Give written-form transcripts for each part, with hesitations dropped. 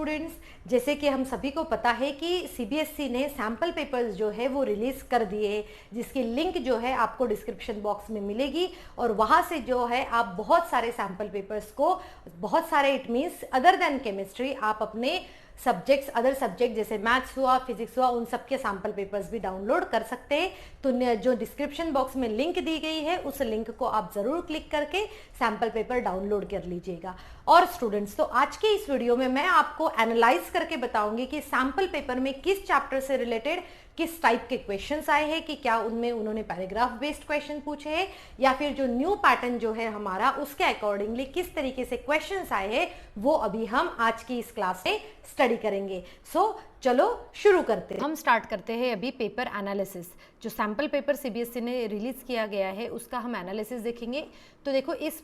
Students, जैसे कि हम सभी को पता है कि सीबीएसई ने सैम्पल पेपर्स जो है वो रिलीज कर दिए, जिसकी लिंक जो है आपको डिस्क्रिप्शन बॉक्स में मिलेगी और वहाँ से जो है आप बहुत सारे सैम्पल पेपर्स को, बहुत सारे it means other than chemistry, आप अपने सब्जेक्ट्स, अदर सब्जेक्ट जैसे मैथ्स हुआ, फिजिक्स हुआ, उन सब के सैम्पल पेपर्स भी डाउनलोड कर सकते हैं। तो जो डिस्क्रिप्शन बॉक्स में लिंक दी गई है उस लिंक को आप जरूर क्लिक करके सैम्पल पेपर डाउनलोड कर लीजिएगा। और स्टूडेंट्स, तो आज के इस वीडियो में मैं आपको एनालाइज करके बताऊंगी कि सैम्पल पेपर में किस चैप्टर से रिलेटेड किस टाइप के क्वेश्चंस आए हैं, कि क्या उनमें उन्होंने पैराग्राफ बेस्ड क्वेश्चन पूछे हैं या फिर जो न्यू पैटर्न जो है हमारा उसके अकॉर्डिंगली किस तरीके से क्वेश्चंस आए हैं, वो अभी हम आज की इस क्लास में स्टडी करेंगे। सो चलो शुरू करते हैं। हम स्टार्ट करते हैं अभी पेपर एनालिसिस। जो सैम्पल पेपर सीबीएसई ने रिलीज किया गया है उसका हम एनालिसिस देखेंगे। तो देखो इस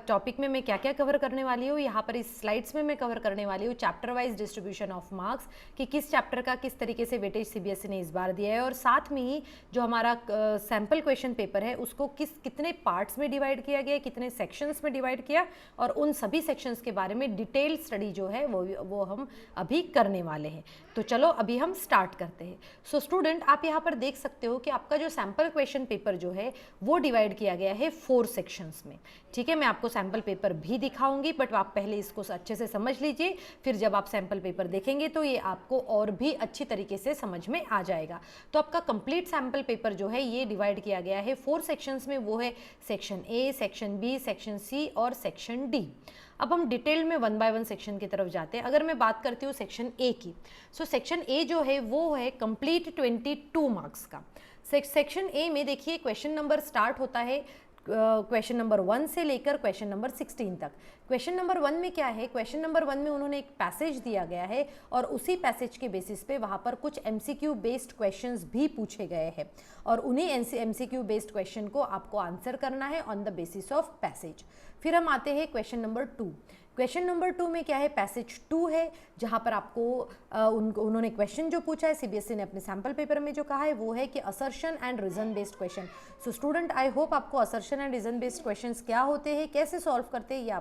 टॉपिक में मैं क्या क्या कवर करने वाली हूँ, यहाँ पर इस स्लाइड्स में मैं कवर करने वाली हूँ chapter wise distribution of marks, कि किस चैप्टर का किस तरीके से वेटेज सीबीएसई ने इस बार दिया है, और साथ में ही जो हमारा सैम्पल क्वेश्चन पेपर है उसको कितने पार्ट्स में डिवाइड किया गया, कितने सेक्शंस में डिवाइड किया, और उन सभी सेक्शंस के बारे में डिटेल स्टडी जो है वो हम अभी करने वाले हैं। तो चलो अभी हम स्टार्ट करते हैं। सो स्टूडेंट, आप यहाँ पर देख सकते हो कि आपका जो सैम्पल क्वेश्चन पेपर जो है वो डिवाइड किया गया है 4 सेक्शंस में। ठीक है, मैं आपको सैम्पल पेपर भी दिखाऊंगी, बट आप पहले इसको अच्छे से समझ लीजिए, फिर जब आप सैम्पल पेपर देखेंगे तो ये आपको और भी अच्छी तरीके से समझ में आ जाएगा। तो आपका कंप्लीट सैम्पल पेपर जो है ये डिवाइड किया गया है 4 सेक्शंस में, वो है section A, section B, section C और सेक्शन डी। अब हम डिटेल में 1 बाय 1 सेक्शन की तरफ जाते हैं। अगर मैं बात करती हूँ सेक्शन ए की, सो सेक्शन ए जो है वो है कंप्लीट 22 मार्क्स का। सेक्शन ए में देखिए क्वेश्चन नंबर स्टार्ट होता है क्वेश्चन नंबर 1 से लेकर क्वेश्चन नंबर 16 तक। क्वेश्चन नंबर 1 में क्या है, क्वेश्चन नंबर 1 में उन्होंने एक पैसेज दिया गया है और उसी पैसेज के बेसिस पे वहाँ पर कुछ एमसीक्यू बेस्ड क्वेश्चंस भी पूछे गए हैं और उन्हीं एमसीक्यू बेस्ड क्वेश्चन को आपको आंसर करना है on the basis of passage. फिर हम आते हैं क्वेश्चन नंबर 2। क्वेश्चन नंबर 2 में क्या है, पैसेज 2 है, जहाँ पर आपको उन्होंने क्वेश्चन जो पूछा है सीबीएसई ने अपने सैम्पल पेपर में जो कहा है वो है कि assertion and reason based question. So student, I hope आपको assertion and reason based questions क्या होते हैं, कैसे सॉल्व करते हैं, ये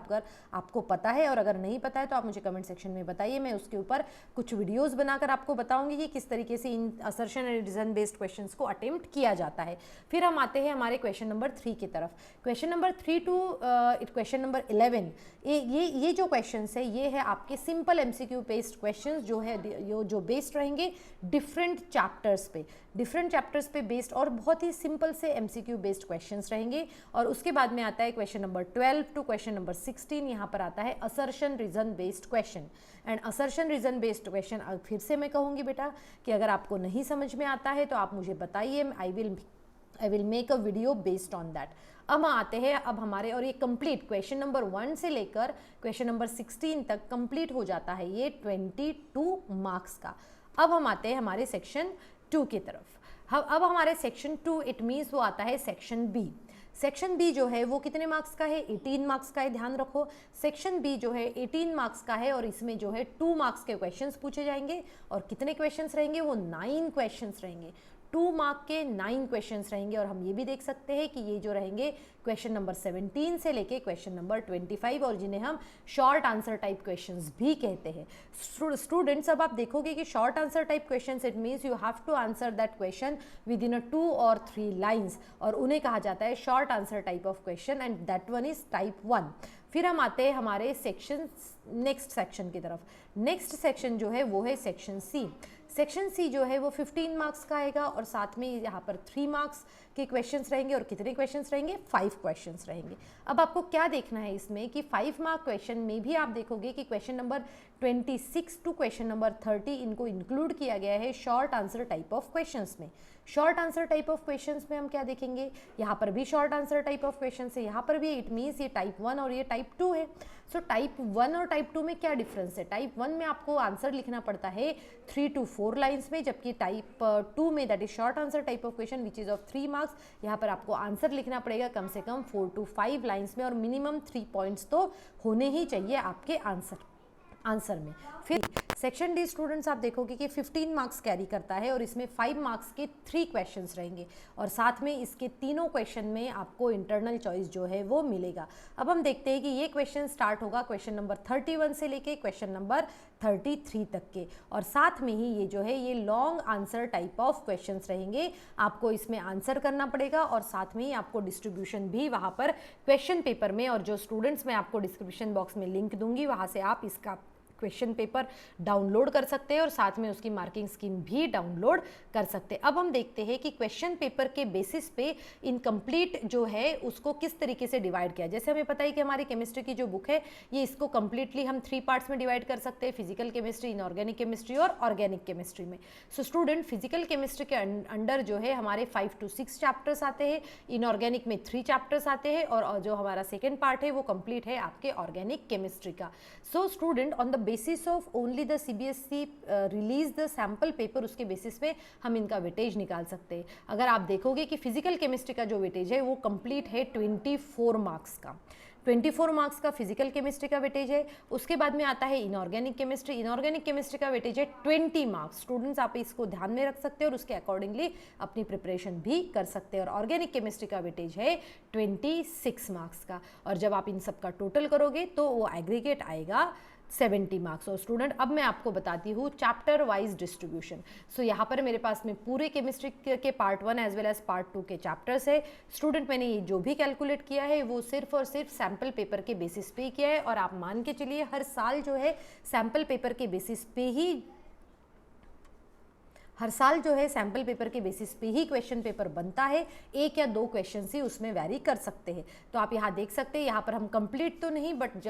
आपको पता है, और अगर नहीं पता है तो आप मुझे कमेंट सेक्शन में बताइए। मैं उसके ऊपर कुछ वीडियोज़ बनाकर आपको बताऊंगी कि किस तरीके से इन assertion and reason based questions को अटेम्प्ट किया जाता है। फिर हम आते हैं हमारे क्वेश्चन नंबर 3 की तरफ। Question number 3 to question number 11, ये जो क्वेश्चंस है ये है आपके सिंपल एमसीक्यू बेस्ड क्वेश्चंस जो है जो बेस्ड रहेंगे डिफरेंट चैप्टर्स पे बेस्ड, और बहुत ही सिंपल से एमसीक्यू बेस्ड क्वेश्चंस रहेंगे। और उसके बाद में आता है question number 12 to question number 16, यहाँ पर आता है assertion reason based question. And assertion reason based question फिर से मैं कहूँगी बेटा कि अगर आपको नहीं समझ में आता है तो आप मुझे बताइए, I will make a video based on that. अब आते हैं अब हमारे, और ये कंप्लीट क्वेश्चन नंबर 1 से लेकर क्वेश्चन नंबर 16 तक कंप्लीट हो जाता है ये 22 मार्क्स का। अब हम आते हैं हमारे सेक्शन 2 की तरफ। अब हमारे सेक्शन 2 इट मीन्स वो आता है सेक्शन बी। सेक्शन बी जो है वो कितने मार्क्स का है, 18 मार्क्स का है, ध्यान रखो। सेक्शन बी जो है 18 मार्क्स का है और इसमें जो है 2 मार्क्स के क्वेश्चंस पूछे जाएंगे, और कितने क्वेश्चंस रहेंगे, वो 9 क्वेश्चंस रहेंगे। 2 मार्क के 9 क्वेश्चंस रहेंगे। और हम ये भी देख सकते हैं कि ये जो रहेंगे क्वेश्चन नंबर 17 से लेके क्वेश्चन नंबर 25, और जिन्हें हम शॉर्ट आंसर टाइप क्वेश्चंस भी कहते हैं। स्टूडेंट्स, अब आप देखोगे कि short answer type questions it means you have to answer that question with in 2 और 3 लाइन्स, और उन्हें कहा जाता है short answer type of question, and that one is type 1। फिर हम आते हैं हमारे नेक्स्ट सेक्शन की तरफ। नेक्स्ट सेक्शन जो है वो है सेक्शन सी। सेक्शन सी जो है वो 15 मार्क्स का आएगा और साथ में यहाँ पर 3 मार्क्स के क्वेश्चंस रहेंगे, और कितने क्वेश्चंस रहेंगे, 5 क्वेश्चंस रहेंगे। अब आपको क्या देखना है इसमें कि 5 मार्क क्वेश्चन में भी आप देखोगे कि question number 26 to question number 30 इनको इंक्लूड किया गया है short answer type of questions में। Short answer type of questions में हम क्या देखेंगे, यहाँ पर भी short answer type of questions है, यहाँ पर भी इट मीन्स ये टाइप 1 और ये टाइप 2 है। सो टाइप 1 और टाइप 2 में क्या डिफरेंस है, टाइप 1 में आपको आंसर लिखना पड़ता है 3 to 4 लाइन्स में, जबकि टाइप 2 में that is short answer type of question which is of 3 marks, यहाँ पर आपको आंसर लिखना पड़ेगा कम से कम 4 to 5 लाइन्स में, और मिनिमम 3 पॉइंट्स तो होने ही चाहिए आपके आंसर में। फिर सेक्शन डी स्टूडेंट्स आप देखोगे कि 15 मार्क्स कैरी करता है और इसमें 5 मार्क्स के 3 क्वेश्चंस रहेंगे और साथ में इसके तीनों क्वेश्चन में आपको इंटरनल चॉइस जो है वो मिलेगा। अब हम देखते हैं कि ये क्वेश्चन स्टार्ट होगा क्वेश्चन नंबर 31 से लेके क्वेश्चन नंबर 33 तक के, और साथ में ही ये जो है ये long answer type of questions रहेंगे। आपको इसमें आंसर करना पड़ेगा और साथ में ही आपको डिस्ट्रीब्यूशन भी वहाँ पर क्वेश्चन पेपर में, और जो स्टूडेंट्स मैं आपको डिस्क्रिप्शन बॉक्स में लिंक दूंगी वहाँ से आप इसका क्वेश्चन पेपर डाउनलोड कर सकते हैं और साथ में उसकी मार्किंग स्कीम भी डाउनलोड कर सकते हैं। अब हम देखते हैं कि क्वेश्चन पेपर के बेसिस पे इनकम्प्लीट जो है उसको किस तरीके से डिवाइड किया। जैसे हमें पता है कि हमारी केमिस्ट्री की जो बुक है ये इसको कम्प्लीटली हम 3 पार्ट्स में डिवाइड कर सकते हैं, फिजिकल केमिस्ट्री, इनऑर्गेनिक केमिस्ट्री और ऑर्गेनिक केमिस्ट्री में। सो स्टूडेंट फिजिकल केमिस्ट्री के अंडर जो है हमारे 5 to 6 चैप्टर्स आते हैं, इनऑर्गेनिक में 3 चैप्टर्स आते हैं और जो हमारा सेकेंड पार्ट है वो कंप्लीट है आपके ऑर्गेनिक केमिस्ट्री का। So student on the basis of only the CBSE release the sample paper, उसके बेसिस पे हम इनका वेटेज निकाल सकते हैं। अगर आप देखोगे कि फिजिकल केमिस्ट्री का जो वेटेज है वो कंप्लीट है 24 मार्क्स का। 24 मार्क्स का फिजिकल केमिस्ट्री का वेटेज है। उसके बाद में आता है इनऑर्गेनिक केमिस्ट्री। इनऑर्गेनिक केमिस्ट्री का वेटेज है 20 मार्क्स। स्टूडेंट्स आप इसको ध्यान में रख सकते हैं और उसके अकॉर्डिंगली अपनी प्रिपरेशन भी कर सकते हैं। और ऑर्गेनिक केमिस्ट्री का वेटेज है 26 मार्क्स का, और जब आप इन सब का टोटल करोगे तो वो एग्रीगेट आएगा 70 मार्क्स। और स्टूडेंट अब मैं आपको बताती हूँ चैप्टर वाइज डिस्ट्रीब्यूशन। सो यहाँ पर मेरे पास में पूरे केमिस्ट्री के part 1 as well as part 2 के चैप्टर्स है। स्टूडेंट मैंने ये जो भी कैलकुलेट किया है वो सिर्फ और सिर्फ सैम्पल पेपर के बेसिस पे ही किया है, और आप मान के चलिए हर साल जो है सैम्पल पेपर के बेसिस पे ही सैम्पल पेपर के बेसिस पे ही क्वेश्चन पेपर बनता है। 1 या 2 क्वेश्चन ही उसमें वैरी कर सकते हैं। तो आप यहाँ देख सकते हैं, यहाँ पर हम कंप्लीट तो नहीं बट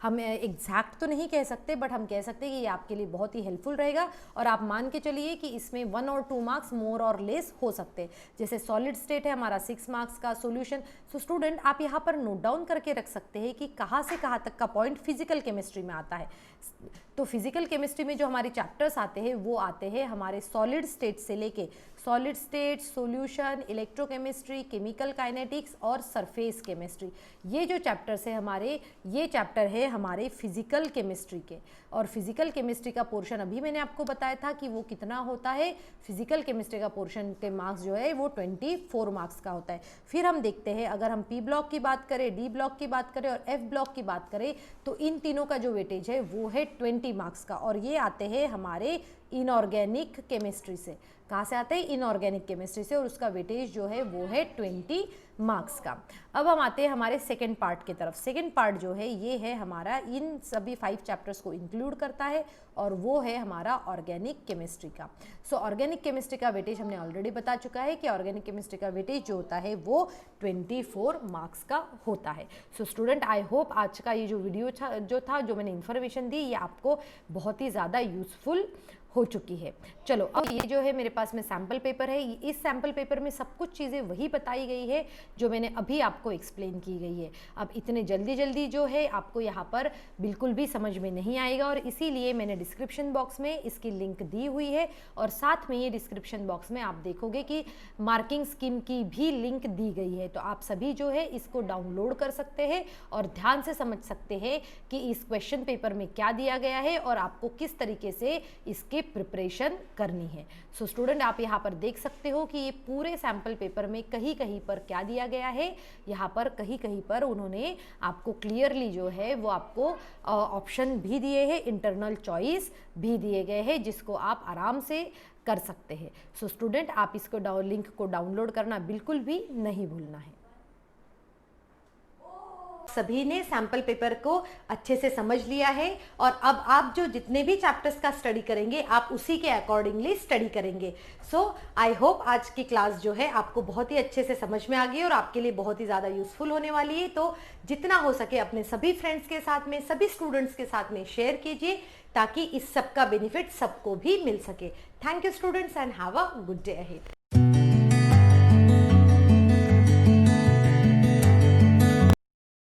हम एग्जैक्ट तो नहीं कह सकते, बट हम कह सकते हैं कि ये आपके लिए बहुत ही हेल्पफुल रहेगा। और आप मान के चलिए कि इसमें 1 और 2 मार्क्स मोर और लेस हो सकते हैं। जैसे सॉलिड स्टेट है हमारा 6 मार्क्स का सोल्यूशन। सो स्टूडेंट आप यहाँ पर नोट डाउन करके रख सकते हैं कि कहाँ से कहाँ तक का पॉइंट फिजिकल केमिस्ट्री में आता है। तो फिजिकल केमिस्ट्री में जो हमारे चैप्टर्स आते हैं वो आते हैं हमारे सॉलिड स्टेट से लेके solid state, solution, electrochemistry, chemical kinetics और सरफेस केमिस्ट्री। ये जो चैप्टर्स है हमारे, ये चैप्टर है हमारे फिजिकल केमिस्ट्री के। और फिजिकल केमिस्ट्री का पोर्शन अभी मैंने आपको बताया था कि वो कितना होता है। फिजिकल केमिस्ट्री का पोर्शन के मार्क्स जो है वो 24 मार्क्स का होता है। फिर हम देखते हैं अगर हम P ब्लॉक की बात करें, D ब्लॉक की बात करें और F ब्लॉक की बात करें तो इन तीनों का जो वेटेज है वो है 20 मार्क्स का, और ये आते हैं हमारे इनऑर्गेनिक केमिस्ट्री से। कहाँ से आते हैं? इनऑर्गेनिक केमिस्ट्री से, और उसका वेटेज जो है वो है 20 मार्क्स का। अब हम आते हैं हमारे सेकेंड पार्ट की तरफ। सेकेंड पार्ट जो है ये है हमारा इन सभी 5 चैप्टर्स को इंक्लूड करता है, और वो है हमारा ऑर्गेनिक केमिस्ट्री का। सो ऑर्गेनिक केमिस्ट्री का वेटेज हमने ऑलरेडी बता चुका है कि ऑर्गेनिक केमिस्ट्री का वेटेज जो होता है वो 24 मार्क्स का होता है। सो स्टूडेंट आई होप आज का ये जो वीडियो जो मैंने इन्फॉर्मेशन दी ये आपको बहुत ही ज़्यादा यूजफुल हो चुकी है। चलो अब ये जो है मेरे पास में सैम्पल पेपर है। इस सैम्पल पेपर में सब कुछ चीज़ें वही बताई गई है जो मैंने अभी आपको एक्सप्लेन की गई है। अब इतने जल्दी जो है आपको यहाँ पर बिल्कुल भी समझ में नहीं आएगा, और इसीलिए मैंने डिस्क्रिप्शन बॉक्स में इसकी लिंक दी हुई है, और साथ में ये डिस्क्रिप्शन बॉक्स में आप देखोगे कि मार्किंग स्कीम की भी लिंक दी गई है। तो आप सभी जो है इसको डाउनलोड कर सकते हैं और ध्यान से समझ सकते हैं कि इस क्वेश्चन पेपर में क्या दिया गया है और आपको किस तरीके से इसके प्रिपरेशन करनी है। सो स्टूडेंट आप यहाँ पर देख सकते हो कि ये पूरे सैंपल पेपर में कहीं कहीं पर क्या दिया गया है। यहाँ पर कहीं कहीं पर उन्होंने आपको क्लियरली जो है वो आपको ऑप्शन भी दिए हैं, इंटरनल चॉइस भी दिए गए हैं, जिसको आप आराम से कर सकते हैं। सो स्टूडेंट आप इसको लिंक को डाउनलोड करना बिल्कुल भी नहीं भूलना है। सभी ने सैंपल पेपर को अच्छे से समझ लिया है, और अब आप जो जितने भी चैप्टर्स का स्टडी करेंगे आप उसी के अकॉर्डिंगली स्टडी करेंगे। सो आई होप आज की क्लास जो है आपको बहुत ही अच्छे से समझ में आ गई और आपके लिए बहुत ही ज़्यादा यूजफुल होने वाली है। तो जितना हो सके अपने सभी फ्रेंड्स के साथ में, सभी स्टूडेंट्स के साथ में शेयर कीजिए ताकि इस सब का बेनिफिट सबको भी मिल सके। Thank you students and have a good day ahead.